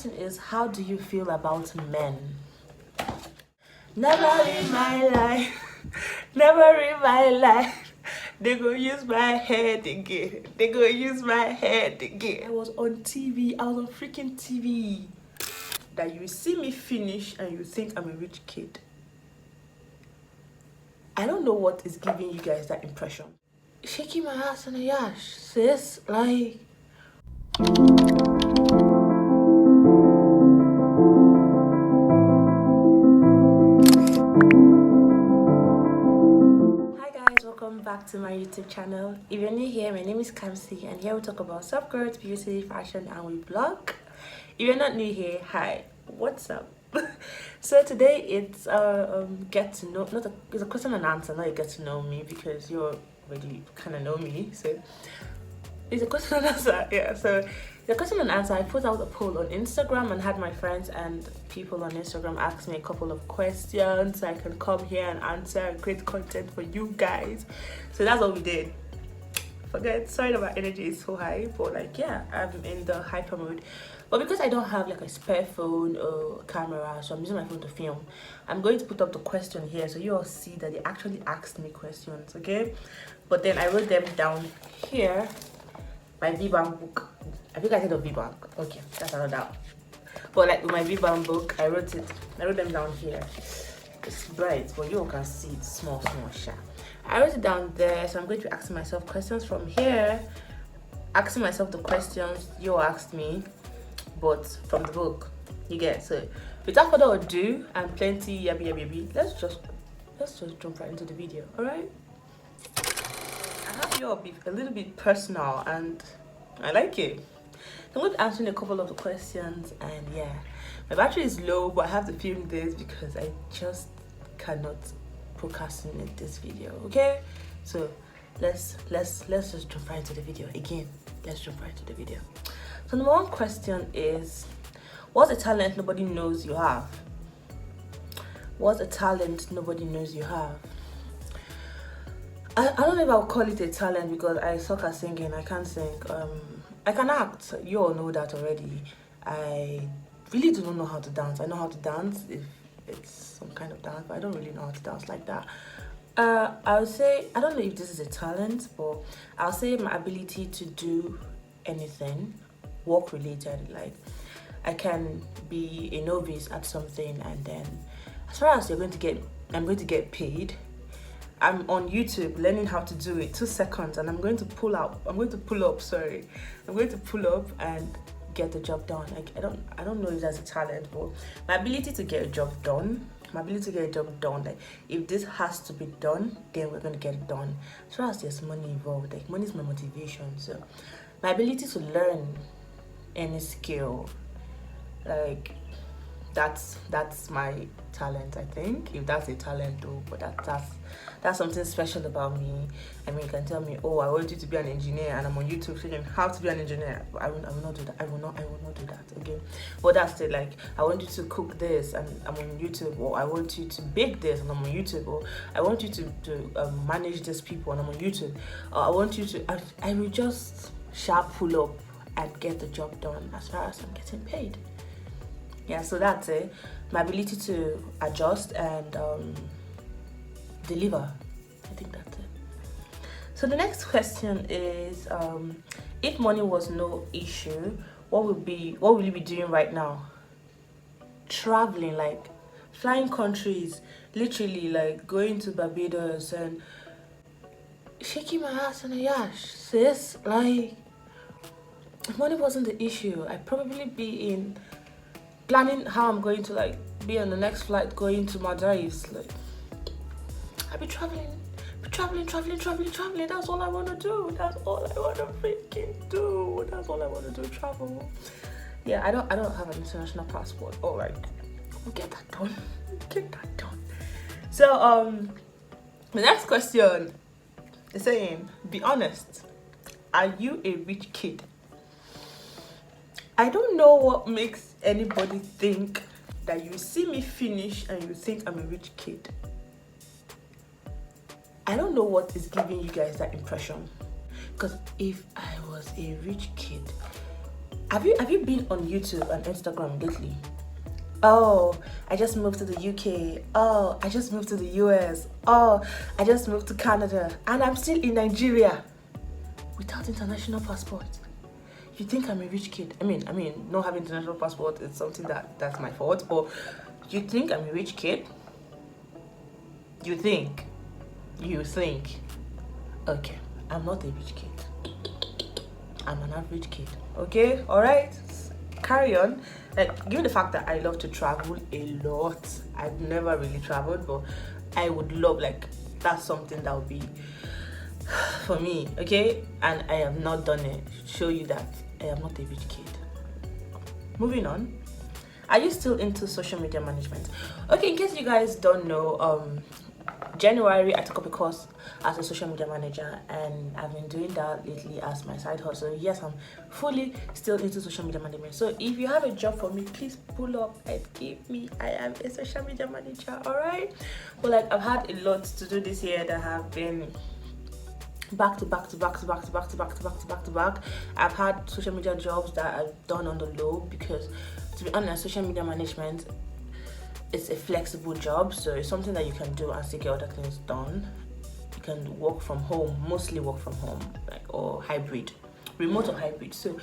Is how do you feel about men? Never in my life, never in my life, they go use my head again. They go use my head again. I was on TV, I was on freaking TV. That you see me finish and you think I'm a rich kid. I don't know what is giving you guys that impression. Shaking my ass in a yash, sis, like. Welcome back to my YouTube channel. If you're new here, my name is Kamsi and here we talk about self-growth, beauty, fashion, and we vlog. If you're not new here, hi, what's up? So today it's get to know, it's a question and answer, not a get to know me, because you already kind of know me. So it's a question and answer, yeah. So the question and answer, I put out a poll on Instagram and had my friends and people on Instagram ask me a couple of questions so I can come here and answer and create content for you guys. So that's what we did. Sorry that my energy is so high, but like, yeah, I'm in the hyper mode. But because I don't have like a spare phone or camera, so I'm using my phone to film, I'm going to put up the question here so you all see that they actually asked me questions, okay? But then I wrote them down here. My VBank book. I think I said a VBank. Okay, that's another. But like with my VBank book, I wrote them down here. It's bright, but you all can see it's small sharp. I wrote it down there, so I'm going to be asking myself questions from here. Asking myself the questions you all asked me, but from the book. You get. So without further ado and plenty yabby, let's just jump right into the video, alright? I have you all be a little bit personal and I like it. I'm going to answer a couple of the questions, and yeah, my battery is low, but I have to film this because I just cannot procrastinate this video. Okay, so let's just jump right into the video again. Let's jump right into the video. So number one question is, what's a talent nobody knows you have? What's a talent nobody knows you have? I don't know if I'll call it a talent because I suck at singing. I can't sing. I can act. You all know that already. I really do not know how to dance. I know how to dance if it's some kind of dance, but I don't really know how to dance like that. I would say, I don't know if this is a talent, but I'll say my ability to do anything, work related. Like, I can be a novice at something, and then as far as I'm going to get paid. I'm on YouTube learning how to do it. 2 seconds, and I'm going to pull up and get the job done. Like, I don't know if that's a talent, but my ability to get a job done. Like, if this has to be done, then we're gonna get it done. As far as there's money involved, like, money is my motivation. So my ability to learn any skill, like, that's my talent, I think, if that's a talent though. But that's something special about me. I mean, you can tell me, oh, I want you to be an engineer, and I'm on YouTube saying how to be an engineer. But I will not do that. I will not do that, okay? But that's it. Like, I want you to cook this, and I'm on YouTube, or I want you to bake this, and I'm on YouTube, or I want you to manage these people, and I'm on YouTube, or I want you to. I will just sharp pull up and get the job done as far as I'm getting paid. Yeah, so that's it. My ability to adjust and deliver. I think that's it. So the next question is, if money was no issue, what will you be doing right now? Traveling, like flying countries, literally like going to Barbados and shaking my ass in a yash, sis. Like, if money wasn't the issue, I'd probably be in planning how I'm going to like be on the next flight going to Maldives. Like, I'll be traveling. That's all I want to do. That's all I want to freaking do. That's all I want to do, travel. Yeah, I don't have an international passport. All right, we'll get that done. So the next question is saying, be honest. Are you a rich kid? I don't know what makes anybody think that you see me finish and you think I'm a rich kid. I don't know what is giving you guys that impression. Because if I was a rich kid, Have you been on YouTube and Instagram lately? Oh, I just moved to the UK. Oh, I just moved to the US. Oh, I just moved to Canada, and I'm still in Nigeria without international passport. You think I'm a rich kid? I mean, not having international passport is something that's my fault. But you think I'm a rich kid? You think? Okay, I'm not a rich kid. I'm an average kid. Okay, all right. Carry on. Like, given the fact that I love to travel a lot, I've never really traveled, but I would love, like, that's something that would be for me, okay? And I have not done it. Show you that I am not a rich kid. Moving on. Are you still into social media management? Okay, in case you guys don't know, January I took up a course as a social media manager, and I've been doing that lately as my side hustle. Yes, I'm fully still into social media management. So if you have a job for me, please pull up and give me. I am a social media manager, all right? But like, I've had a lot to do this year that have been back to back. I've had social media jobs that I've done on the low, because to be honest, social media management, it's a flexible job, so it's something that you can do and still get other things done. You can work from home, mostly work from home, like, or hybrid, remote or hybrid. So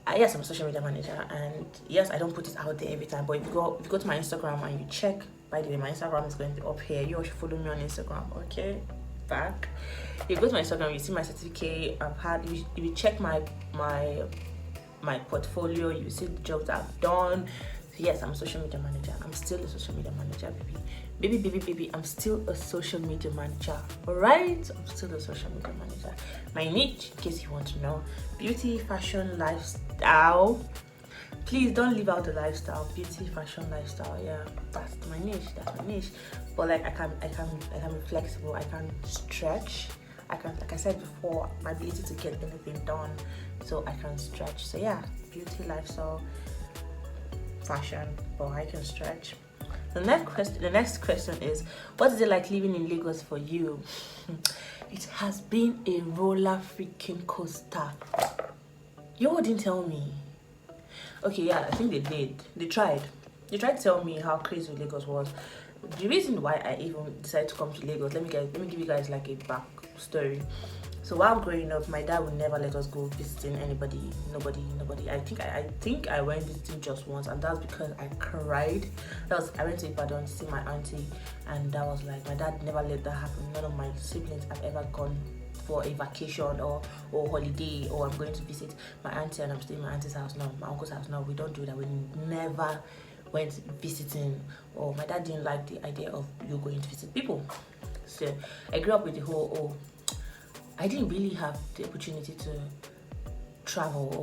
yes, I'm a social media manager, and yes, I don't put it out there every time, but if you go to my Instagram and you check, by the way, my Instagram is going to be up here. You all should follow me on Instagram, okay? Back. If you go to my Instagram, you see my certificate I've had. If you check my portfolio, you see the jobs that I've done. So yes, I'm a social media manager. I'm still a social media manager, baby. I'm still a social media manager. Alright? I'm still a social media manager. My niche, in case you want to know, beauty, fashion, lifestyle. Please don't leave out the lifestyle. Beauty, fashion, lifestyle. Yeah, that's my niche. But like, I can be flexible. I can stretch. I can, like I said before, my ability to get anything done, so I can stretch. So yeah, beauty, lifestyle, fashion, but I can stretch. The next question is, what is it like living in Lagos for you? It has been a roller freaking coaster. You didn't tell me. Okay, yeah, I think they did. They tried to tell me how crazy Lagos was. The reason why I even decided to come to Lagos, let me give you guys like a back story. So while growing up, my dad would never let us go visiting anybody, nobody. I think I went visiting just once, and that's because I cried. I went to Ibadan to see my auntie, and that was like, my dad never let that happen. None of my siblings have ever gone for a vacation or holiday, or I'm going to visit my auntie and I'm staying in my auntie's house now, my uncle's house now. We don't do that. We never went visiting, or my dad didn't like the idea of you going to visit people. So I grew up with the whole, I didn't really have the opportunity to travel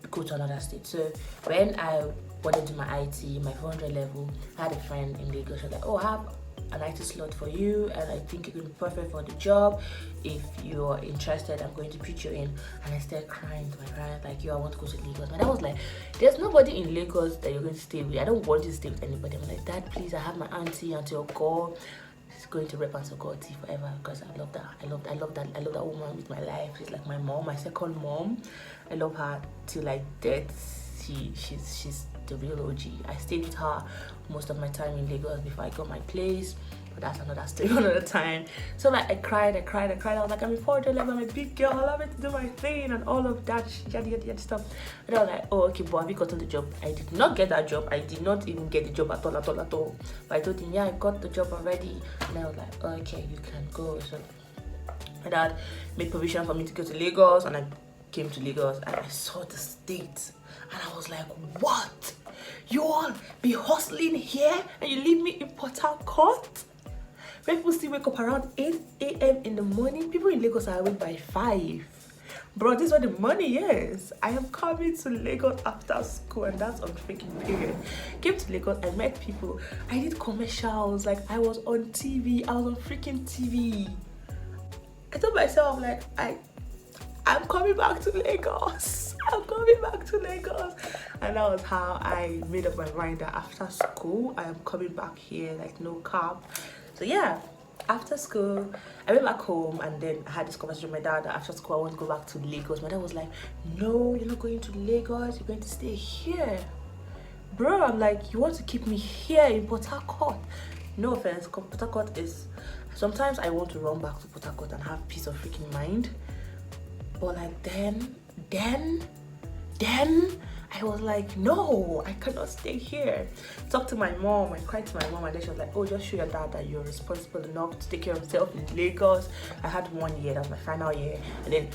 or go to another state. So when I wanted to do my IT, my 400 level, I had a friend in Lagos. She was like, I have an IT slot for you, and I think you're going to be perfect for the job. If you're interested, I'm going to put you in. And I started crying to my parents, like, I want to go to Lagos. My dad was like, there's nobody in Lagos that you're going to stay with. I don't want you to stay with anybody. I'm like, Dad, please, I have my auntie, Auntie Oko. She's going to rep Auntie Oko forever, because I love that. I love that woman with my life. She's like my mom, my second mom. I love her till like death. She's the real OG. I stayed with her most of my time in Lagos before I got my place, but that's another story another time. So like, I cried. I was like, I'm a 400 level, I'm a big girl, allow me to do my thing and all of that yada stuff. And I was like, oh, okay, but have you gotten the job? I did not get that job. I did not even get the job at all. But I told him, yeah, I got the job already. And I was like, oh, okay, you can go. So my dad made provision for me to go to Lagos, and I came to Lagos and I saw the state, and I was like, what? You all be hustling here and you leave me in Port Harcourt? When people still wake up around 8 a.m. in the morning, people in Lagos are awake by 5. Bro, this is what the money is. I am coming to Lagos after school, and that's on freaking period. Came to Lagos, I met people, I did commercials, like I was on TV, I was on freaking TV. I told myself, like, I'm coming back to Lagos. And that was how I made up my mind that after school, I am coming back here, like no cap. So yeah, after school, I went back home, and then I had this conversation with my dad that after school I want to go back to Lagos. My dad was like, no, you're not going to Lagos, you're going to stay here. Bro, I'm like, you want to keep me here in Port Harcourt? No offense, Port Harcourt is, sometimes I want to run back to Port Harcourt and have peace of freaking mind. But like then I was like, no, I cannot stay here. Talked to my mom, I cried to my mom, and then she was like, oh, just show your dad that you're responsible enough to take care of yourself in Lagos. I had 1 year, that was my final year, and then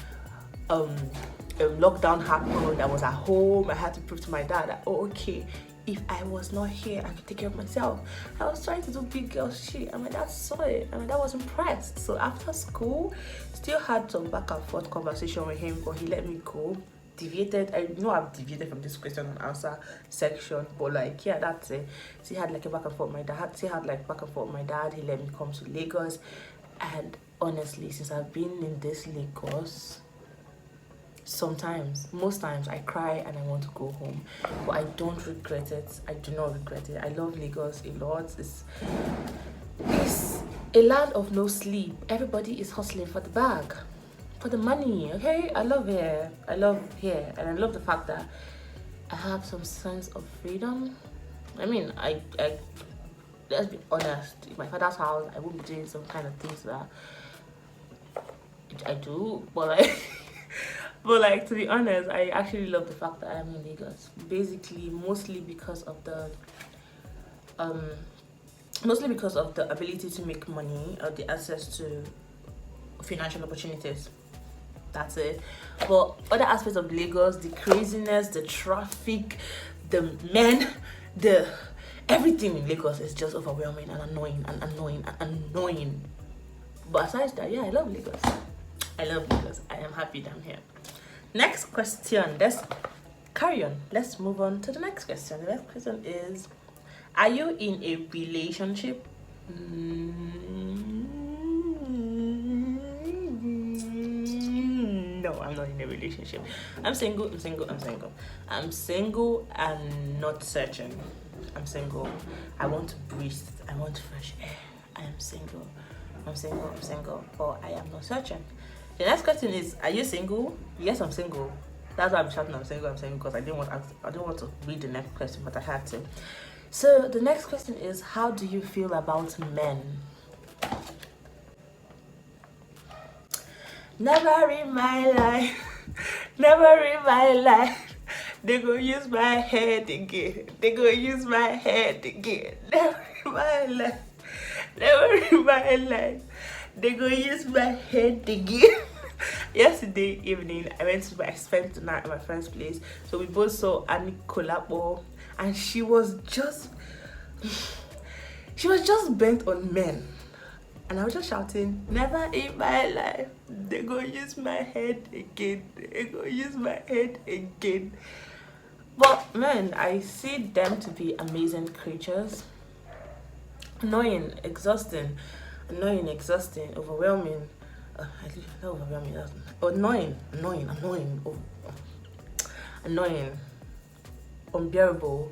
lockdown happened. I was at home. I had to prove to my dad that, oh, okay, if I was not here, I could take care of myself. I was trying to do big girl shit, and my dad saw it, and my dad was impressed. So after school, still had some back and forth conversation with him, but he let me go. Deviated, I know I've deviated from this question and answer section, but like, yeah, that's it. So he had like a back and forth with my dad. He let me come to Lagos, and honestly, since I've been in this Lagos, most times I cry and I want to go home, but I don't regret it. I do not regret it. I love Lagos a lot. It's a land of no sleep. Everybody is hustling for the bag, for the money. Okay, I love here, and I love the fact that I have some sense of freedom. I mean, I let's be honest, in my father's house I wouldn't be doing some kind of things that I do, but like but like, to be honest, I actually love the fact that I am in Lagos, basically mostly because of the ability to make money, or the access to financial opportunities. That's it. But other aspects of Lagos, the craziness, the traffic, the men, the everything in Lagos is just overwhelming and annoying. But aside that, yeah, I love Lagos. I am happy that I'm here. Next question. Let's carry on. Let's move on to the next question. The next question is, are you in a relationship? No, I'm not in a relationship. I'm single and not searching. I'm single. I want to breathe. I want fresh air. I am single. I'm single, but I am not searching. The next question is, are you single? Yes, I'm single. That's why I'm shouting I'm single, because I didn't want to read the next question, but I had to. So the next question is, how do you feel about men? Never in my life, they go use my head again. Never in my life, they go use my head again. Yesterday evening, I spent the night at my friend's place. So we both saw Annie Kolabo, and she was just bent on men. And I was just shouting, never in my life, they go use my head again. But man, I see them to be amazing creatures. Annoying, exhausting, overwhelming. Annoying, unbearable,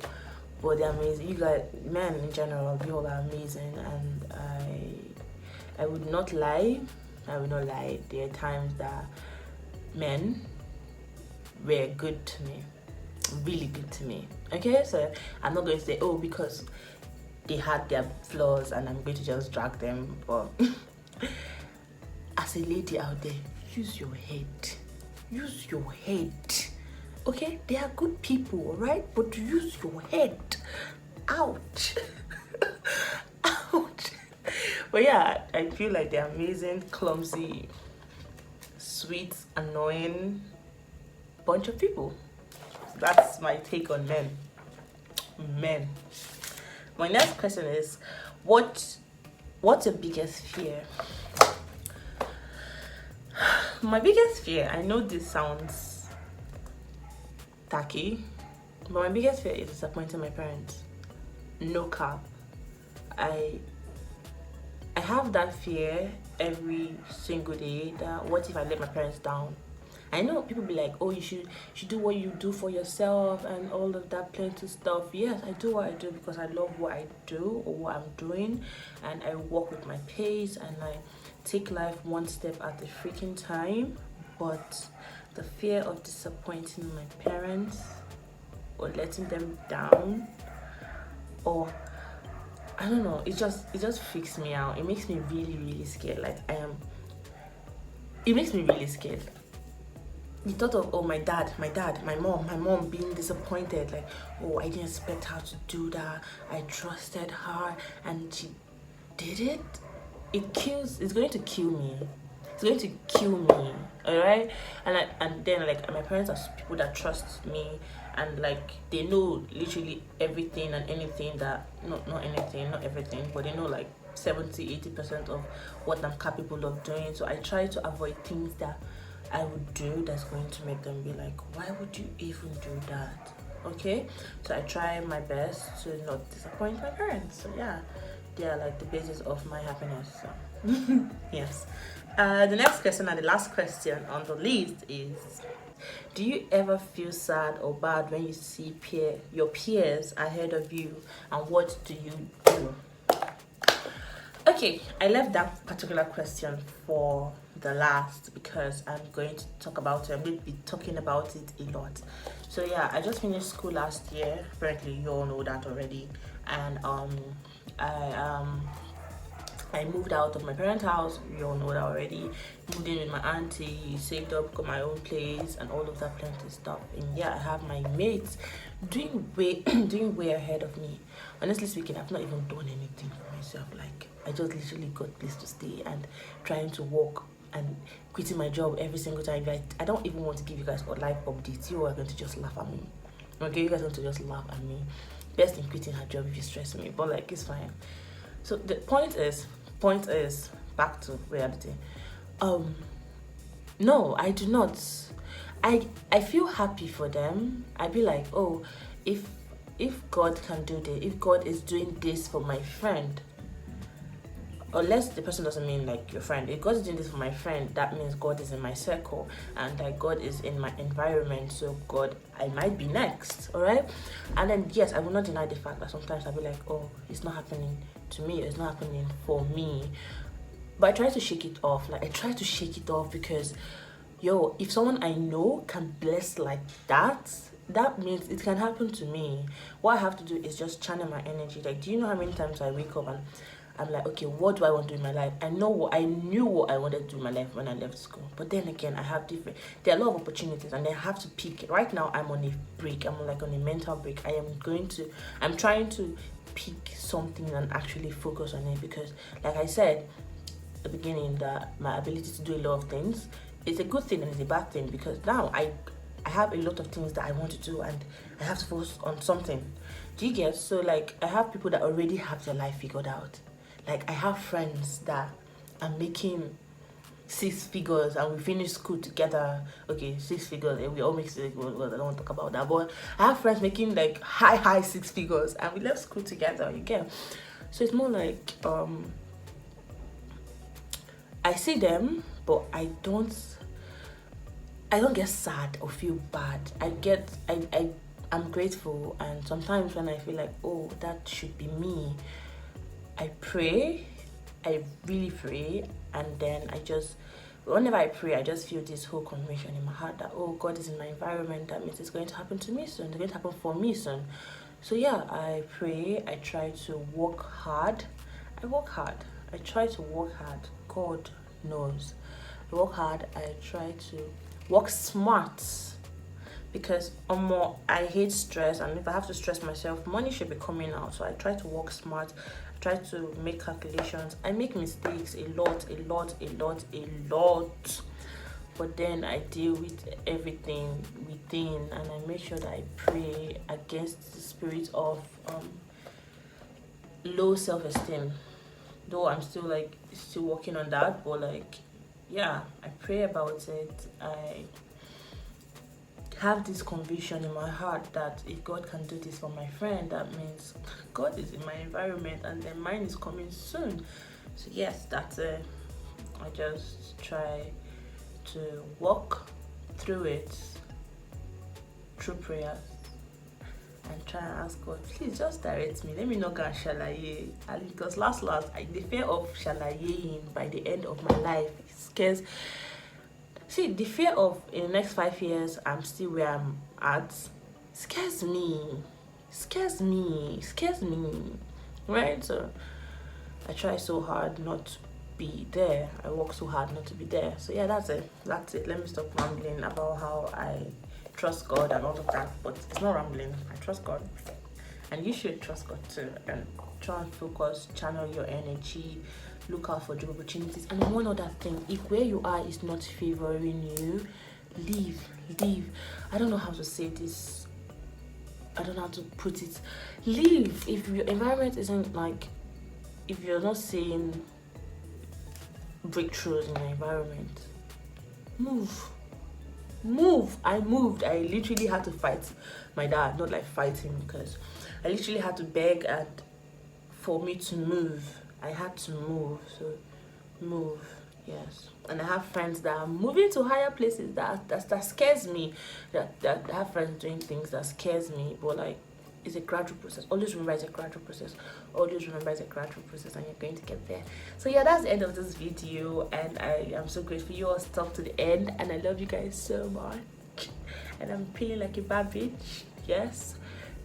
but they're amazing. You guys, men in general, we all are amazing, and I would not lie. There are times that men were good to me, really good to me. Okay, so I'm not going to say, oh, because they had their flaws and I'm going to just drag them, but as a lady out there, use your head. Okay, they are good people, all right, but use your head. Ouch. But yeah, I feel like they're amazing, clumsy, sweet, annoying bunch of people. That's my take on men. My next question is, what's your biggest fear? My biggest fear, I know this sounds tacky, but my biggest fear is disappointing my parents. No cap. I have that fear every single day, that what if I let my parents down? I know people be like, oh, you should do what you do for yourself and all of that plenty stuff. Yes, I do what I do because I love what I do or what I'm doing, and I walk with my pace and I take life one step at a freaking time. But the fear of disappointing my parents or letting them down, or I don't know, it just freaks me out. It makes me really, really scared. Like it makes me really scared. The thought of, oh, my dad, my mom being disappointed, like, oh, I didn't expect her to do that, I trusted her and she did it. It's going to kill me. It's going to kill me. All right. And then like my parents are people that trust me, and like they know literally everything and anything that, not anything, not everything, but they know like 70-80% of what I'm capable of doing. So I try to avoid things that I would do that's going to make them be like, why would you even do that? Okay. So I try my best to not disappoint my parents. So yeah, they are like the basis of my happiness. So yes. The next question and the last question on the list is, do you ever feel sad or bad when you see your peers ahead of you, and what do you do? Okay, I left that particular question for the last because I'm going to talk about it. I'm going to be talking about it a lot. So yeah, I just finished school last year. Apparently, you all know that already. And I moved out of my parents' house. You all know that already. Moved in with my auntie, saved up, got my own place, and all of that plenty stuff. And yeah, I have my mates doing way ahead of me. Honestly speaking, I've not even done anything for myself. Like, I just literally got a place to stay and trying to work and quitting my job every single time. I don't even want to give you guys a live update. You are going to just laugh at me. Okay, you guys want to just laugh at me. Best in quitting her job if you stress me, but like, it's fine. So the point is back to reality. No, I do not. I feel happy for them. I be like, oh, if God can do this, if God is doing this for my friend, unless the person doesn't mean like your friend, if God is doing this for my friend, that means God is in my circle and like God is in my environment. So God, I might be next. All right. And then yes, I will not deny the fact that sometimes I'll be like, oh, it's not happening to me, it's not happening for me. But I try to shake it off. Like, I try to shake it off because, yo, if someone I know can bless like that, that means it can happen to me. What I have to do is just channel my energy. Like, do you know how many times I wake up and I'm like, okay, what do I want to do in my life? I knew what I wanted to do in my life when I left school. But then again, there are a lot of opportunities and I have to pick. Right now, I'm on a break. I'm like on a mental break. I'm trying to pick something and actually focus on it because, like I said at the beginning, that my ability to do a lot of things is a good thing and it's a bad thing because now I have a lot of things that I want to do and I have to focus on something. Do you get? So like, I have people that already have their life figured out. Like, I have friends that are making 6 figures and we finished school together. Okay, 6 figures and we all make 6 figures. Well, I don't want to talk about that, but I have friends making like high 6 figures and we left school together. You get? So it's more like I see them, but I don't get sad or feel bad. I'm grateful, and sometimes when I feel like, oh, that should be me, I pray. I really pray, and then whenever I pray, I just feel this whole conviction in my heart that, oh, God is in my environment. That means it's going to happen to me soon. It's going to happen for me soon. So yeah, I pray. I try to work hard. I work hard. I try to work hard. God knows. I work hard. I try to work smart because I hate stress, and if I have to stress myself, money should be coming out. So I try to work smart. I try to make calculations. I make mistakes a lot, but then I deal with everything within, and I make sure that I pray against the spirit of low self-esteem. Though I'm still working on that, but like, yeah, I pray about it. I have this conviction in my heart that if God can do this for my friend, that means God is in my environment and then mine is coming soon. So yes, that's it. I just try to work through it through prayers and try and ask God, please just direct me. Let me not go and shalaye. And because the fear of shalayeing by the end of my life scares. See, the fear of in the next 5 years I'm still where I'm at scares me. Right? So I try so hard not to be there. I work so hard not to be there. So yeah, that's it. Let me stop rambling about how I trust God and all of that. But it's not rambling. I trust God, and you should trust God too. And try and focus, channel your energy, look out for job opportunities. And one other thing, if where you are is not favoring you, leave. I don't know how to say this. I don't know how to put it. Leave. If your environment isn't like, if you're not seeing breakthroughs in your environment, move. I moved. I literally had to fight my dad, not like fighting, because I literally had to beg and for me to move. I had to move. So move, yes. And I have friends that are moving to higher places that scares me. That I have friends doing things that scares me, but like, it's a gradual process. Always remember it's a gradual process. And you're going to get there. So yeah, that's the end of this video, and I am so grateful you all stuck to the end, and I love you guys so much, and I'm feeling like a bad bitch. Yes.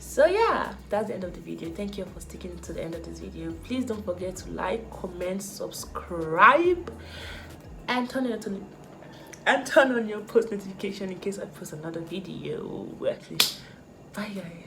So yeah, that's the end of the video. Thank you for sticking to the end of this video. Please don't forget to like, comment, subscribe, and turn on your post notification in case I post another video. Actually, bye guys.